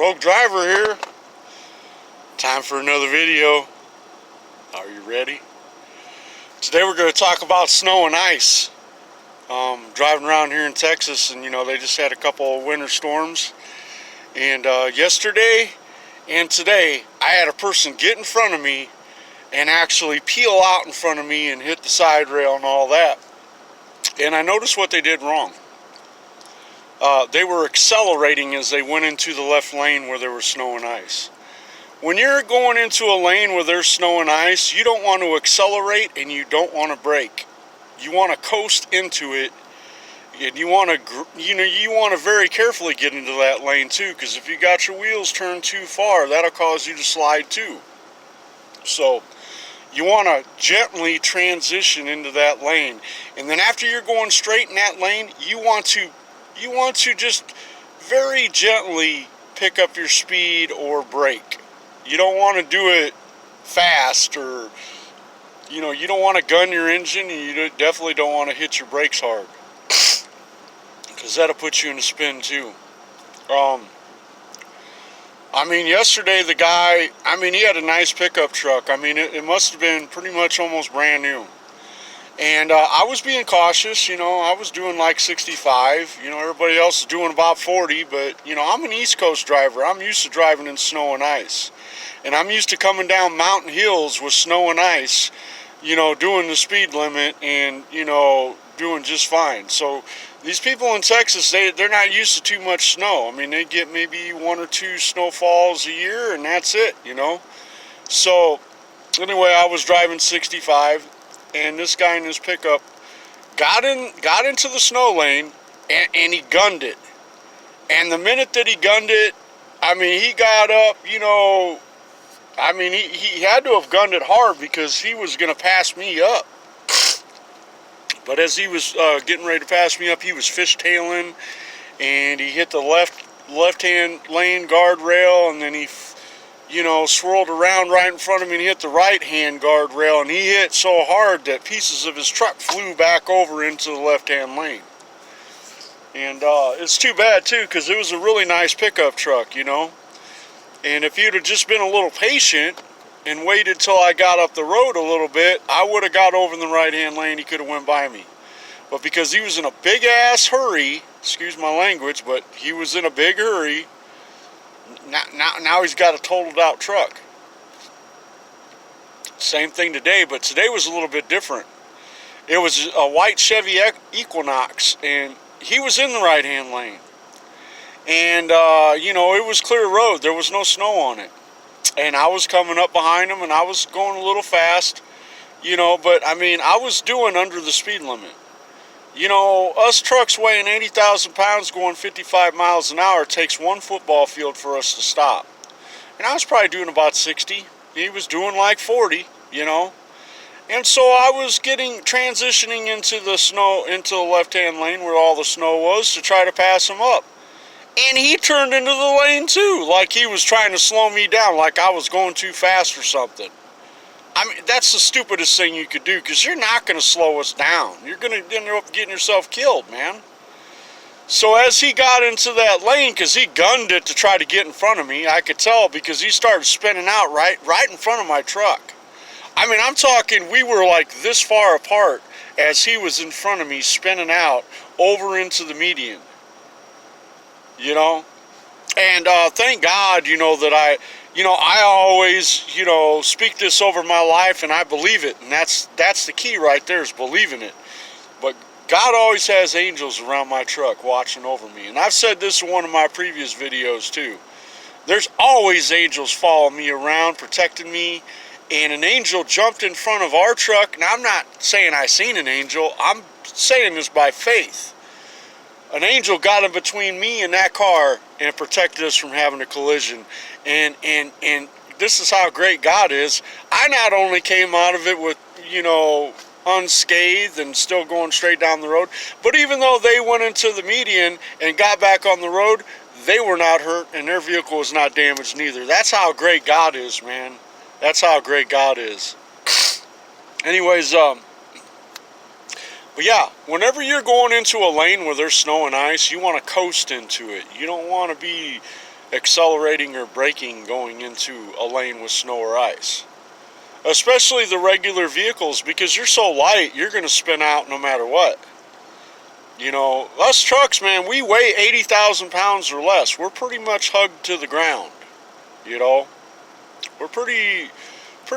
Rogue Driver here. Time for another video. Are you ready? Today we're going to talk about snow and ice. Driving around here in Texas, and they just had a couple of winter storms. And yesterday and today, I had a person get in front of me and actually peel out in front of me and hit the side rail and all that. And I noticed what they did wrong. They were accelerating as they went into the left lane where there was snow and ice. When you're going into a lane where there's snow and ice, you don't want to accelerate and you don't want to brake. You want to coast into it, and you want to very carefully get into that lane too, because if you got your wheels turned too far, that'll cause you to slide too. So you want to gently transition into that lane, and then after you're going straight in that lane, you want to just very gently pick up your speed or brake. You don't want to do it fast, or you don't want to gun your engine, and you definitely don't want to hit your brakes hard, because that'll put you in a spin too. Yesterday the guy, he had a nice pickup truck. It must have been pretty much almost brand new. And I was being cautious, I was doing like 65, everybody else is doing about 40, but, I'm an East Coast driver. I'm used to driving in snow and ice. And I'm used to coming down mountain hills with snow and ice, doing the speed limit and, doing just fine. So these people in Texas, they're not used to too much snow. They get maybe 1 or 2 snowfalls a year, and that's it, So anyway, I was driving 65. And this guy in his pickup got into the snow lane, and he gunned it. And the minute that he gunned it, he got up, he had to have gunned it hard, because he was going to pass me up. But as he was getting ready to pass me up, he was fishtailing, and he hit the left-hand lane guardrail, and then he swirled around right in front of me and hit the right-hand guardrail, and he hit so hard that pieces of his truck flew back over into the left-hand lane. And it's too bad, too, because it was a really nice pickup truck, And if you'd have just been a little patient and waited till I got up the road a little bit, I would have got over in the right-hand lane. He could have went by me. But because he was in a big-ass hurry, excuse my language, but he was in a big hurry, now he's got a totaled out truck. Same thing today, but today was a little bit different. It was a white Chevy Equinox, and he was in the right-hand lane. And, it was clear road. There was no snow on it. And I was coming up behind him, and I was going a little fast, but, I was doing under the speed limit. Us trucks weighing 80,000 pounds going 55 miles an hour, takes one football field for us to stop. And I was probably doing about 60. He was doing like 40, And so I was transitioning into the left-hand lane where all the snow was, to try to pass him up. And he turned into the lane too, like he was trying to slow me down, like I was going too fast or something. That's the stupidest thing you could do, because you're not going to slow us down. You're going to end up getting yourself killed, man. So as he got into that lane, because he gunned it to try to get in front of me, I could tell, because he started spinning out right in front of my truck. I'm talking, we were like this far apart as he was in front of me, spinning out over into the median. And thank God, that I always, speak this over my life, and I believe it. And that's the key right there, is believing it. But God always has angels around my truck watching over me. And I've said this in one of my previous videos too. There's always angels following me around, protecting me. And an angel jumped in front of our truck. Now, I'm not saying I seen an angel. I'm saying this by faith. An angel got in between me and that car and protected us from having a collision. And this is how great God is. I not only came out of it with, unscathed and still going straight down the road, but even though they went into the median and got back on the road, they were not hurt, and their vehicle was not damaged neither. That's how great God is, man. That's how great God is. Anyways, but yeah, whenever you're going into a lane where there's snow and ice, you want to coast into it. You don't want to be accelerating or braking going into a lane with snow or ice. Especially the regular vehicles, because you're so light, you're going to spin out no matter what. You know, us trucks, man, we weigh 80,000 pounds or less. We're pretty much hugged to the ground, you know. We're pretty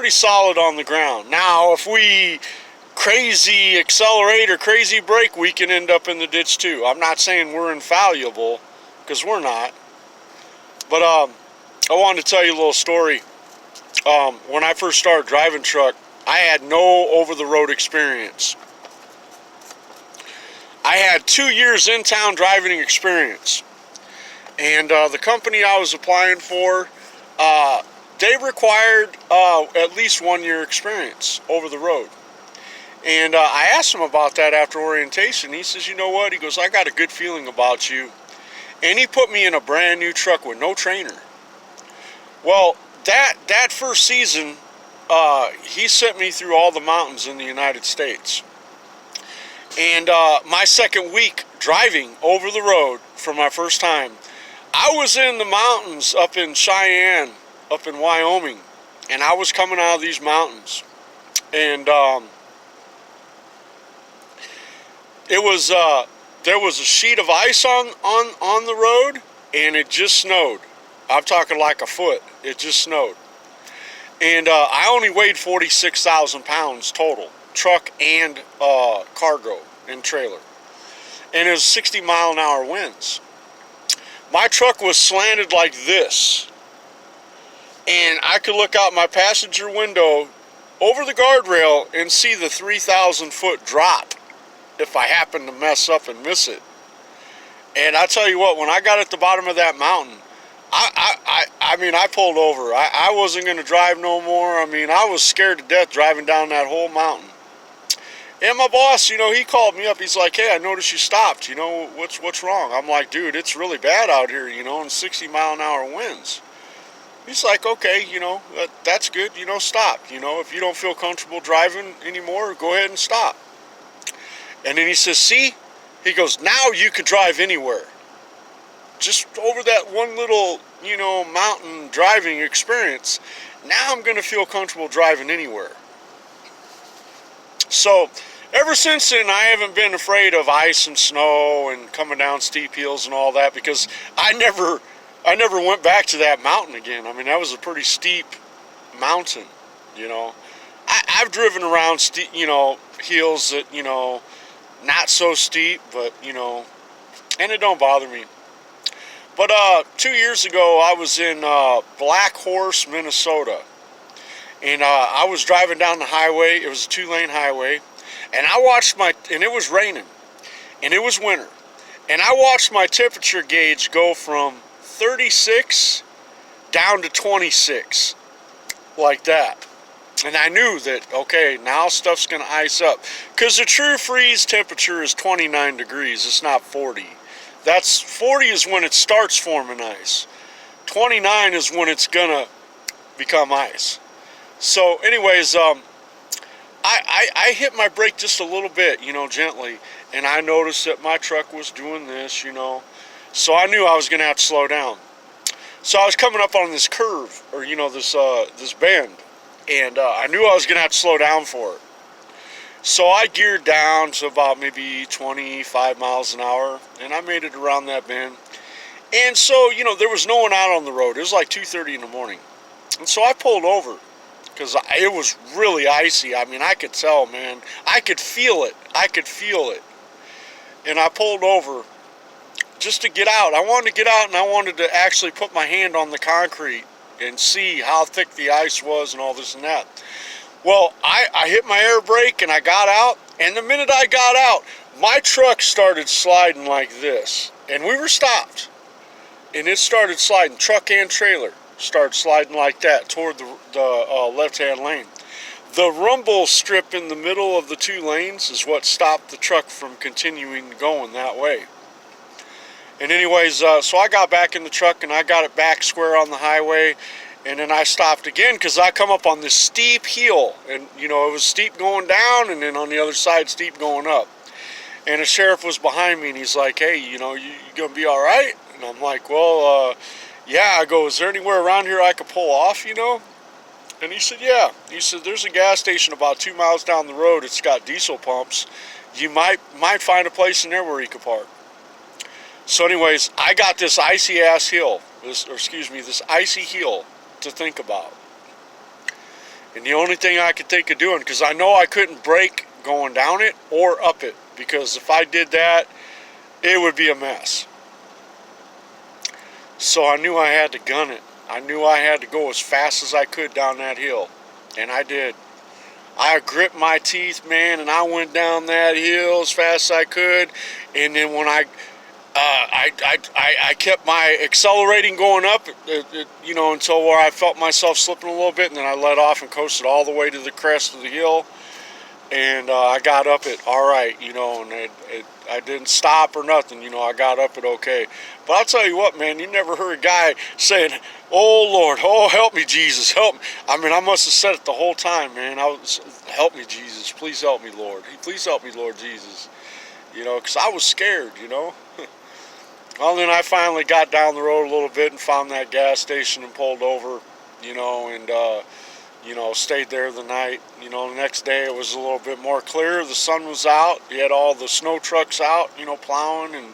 solid on the ground. Now, if we crazy accelerate or crazy brake, we can end up in the ditch too. I'm not saying we're infallible, because we're not. But I wanted to tell you a little story. When I first started driving truck, I had no over-the-road experience. I had 2 years in town driving experience, and the company I was applying for, they required at least 1 year experience over the road. And I asked him about that after orientation. He says, you know what? He goes, I got a good feeling about you. And he put me in a brand new truck with no trainer. Well, that first season, he sent me through all the mountains in the United States. And my second week driving over the road for my first time, I was in the mountains up in Cheyenne, up in Wyoming, and I was coming out of these mountains, and it was there was a sheet of ice on the road, and it just snowed. I'm talking like a foot. It just snowed, and I only weighed 46,000 pounds total, truck and cargo and trailer, and it was 60-mile-an-hour winds. My truck was slanted like this, and I could look out my passenger window over the guardrail and see the 3,000-foot drop if I happened to mess up and miss it. And I tell you what, when I got at the bottom of that mountain, I mean, I pulled over. I wasn't going to drive no more. I mean, I was scared to death driving down that whole mountain. And my boss, you know, he called me up. He's like, hey, I noticed you stopped. You know, what's wrong? I'm like, dude, it's really bad out here, you know, and 60-mile-an-hour winds. He's like, okay, you know, that's good. You know, stop. You know, if you don't feel comfortable driving anymore, go ahead and stop. And then he says, see? He goes, now you could drive anywhere. Just over that one little, you know, mountain driving experience, now I'm going to feel comfortable driving anywhere. So, ever since then, I haven't been afraid of ice and snow and coming down steep hills and all that, because I never went back to that mountain again. I mean, that was a pretty steep mountain, you know. I've driven around steep, you know, hills that, you know, not so steep, but, you know, and it don't bother me. But 2 years ago, I was in Black Horse, Minnesota. And I was driving down the highway. It was a 2-lane highway. And I watched and it was raining. And it was winter. And I watched my temperature gauge go from 36 down to 26. Like that. And I knew that, okay, now stuff's going to ice up. Because the true freeze temperature is 29 degrees. It's not 40. 40 is when it starts forming ice. 29 is when it's going to become ice. So anyways, I hit my brake just a little bit, you know, gently. And I noticed that my truck was doing this, you know. So I knew I was going to have to slow down. So I was coming up on this curve, or, you know, this bend. And I knew I was going to have to slow down for it. So I geared down to about maybe 25 miles an hour. And I made it around that bend. And so, you know, there was no one out on the road. It was like 2:30 in the morning. And so I pulled over. Because it was really icy. I mean, I could tell, man. I could feel it. And I pulled over just to get out. I wanted to get out, and I wanted to actually put my hand on the concrete and see how thick the ice was and all this and that. Well, I hit my air brake, and I got out. And the minute I got out, my truck started sliding like this. And we were stopped. And it started sliding, truck and trailer. Started sliding like that toward the left-hand lane. The rumble strip in the middle of the 2 lanes is what stopped the truck from continuing going that way. And anyways, so I got back in the truck and I got it back square on the highway, and then I stopped again because I come up on this steep hill, and you know, it was steep going down, and then on the other side steep going up. And the sheriff was behind me, and he's like, hey, you know, you gonna be all right? And I'm like, well, yeah, I go, is there anywhere around here I could pull off, you know? And he said, yeah. He said, there's a gas station about 2 miles down the road. It's got diesel pumps. You might find a place in there where you could park. So anyways, I got this icy ass hill, this icy hill to think about. And the only thing I could think of doing, because I know I couldn't brake going down it or up it, because if I did that, it would be a mess. So I knew I had to gun it. I knew I had to go as fast as I could down that hill. And I did. I gripped my teeth, man, and I went down that hill as fast as I could. And then when I kept my accelerating going up, you know, until where I felt myself slipping a little bit, and then I let off and coasted all the way to the crest of the hill. And I got up it all right, you know, and I didn't stop or nothing, you know, I got up it okay. But I'll tell you what, man, you never heard a guy saying, oh, Lord, oh, help me, Jesus, help me. I mean, I must have said it the whole time, man. Help me, Jesus, please help me, Lord. Please help me, Lord Jesus. You know, because I was scared, you know. Well, then I finally got down the road a little bit and found that gas station and pulled over, you know, and, you know, stayed there the night. You know, the next day it was a little bit more clear. The sun was out. You had all the snow trucks out, you know, plowing and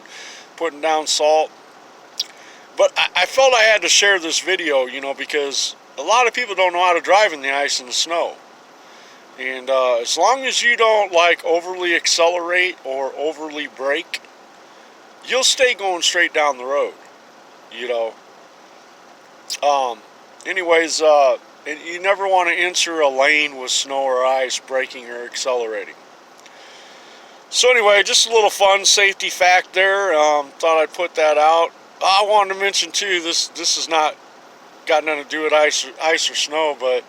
putting down salt. But I felt I had to share this video, you know, because a lot of people don't know how to drive in the ice and the snow. And as long as you don't, like, overly accelerate or overly brake, you'll stay going straight down the road, you know. Anyways, you never want to enter a lane with snow or ice, braking or accelerating. So anyway, just a little fun safety fact there. Thought I'd put that out. I wanted to mention too, this has not got nothing to do with ice or snow, but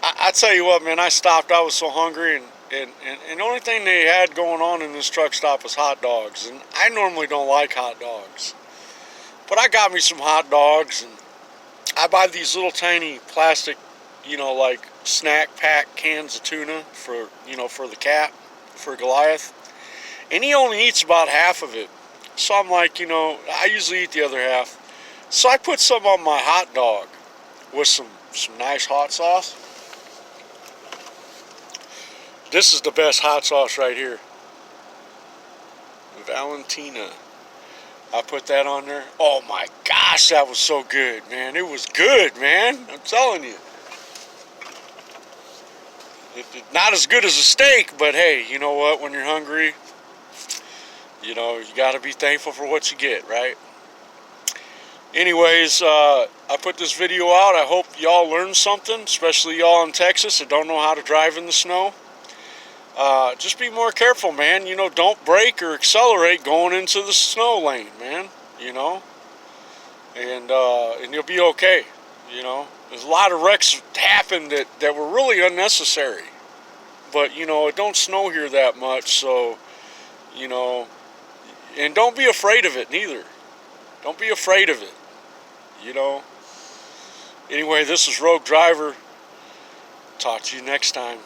I tell you what, man, I stopped. I was so hungry, and the only thing they had going on in this truck stop was hot dogs. And I normally don't like hot dogs, but I got me some hot dogs, and I buy these little tiny plastic, you know, like snack pack cans of tuna for, you know, for the cat, for Goliath. And he only eats about half of it. So I'm like, you know, I usually eat the other half. So I put some on my hot dog with some nice hot sauce. This is the best hot sauce right here. Valentina. I put that on there. Oh my gosh, that was so good, man. It was good, man. I'm telling you. Not as good as a steak, but hey, you know what? When you're hungry, you know, you got to be thankful for what you get, right? Anyways, I put this video out. I hope y'all learned something, especially y'all in Texas that don't know how to drive in the snow. Just be more careful, man. You know, don't brake or accelerate going into the snow lane, man. You know, and you'll be okay. You know, there's a lot of wrecks happen that were really unnecessary. But, you know, it don't snow here that much, so, you know, and don't be afraid of it neither. Don't be afraid of it, you know. Anyway, this is Rogue Driver. Talk to you next time.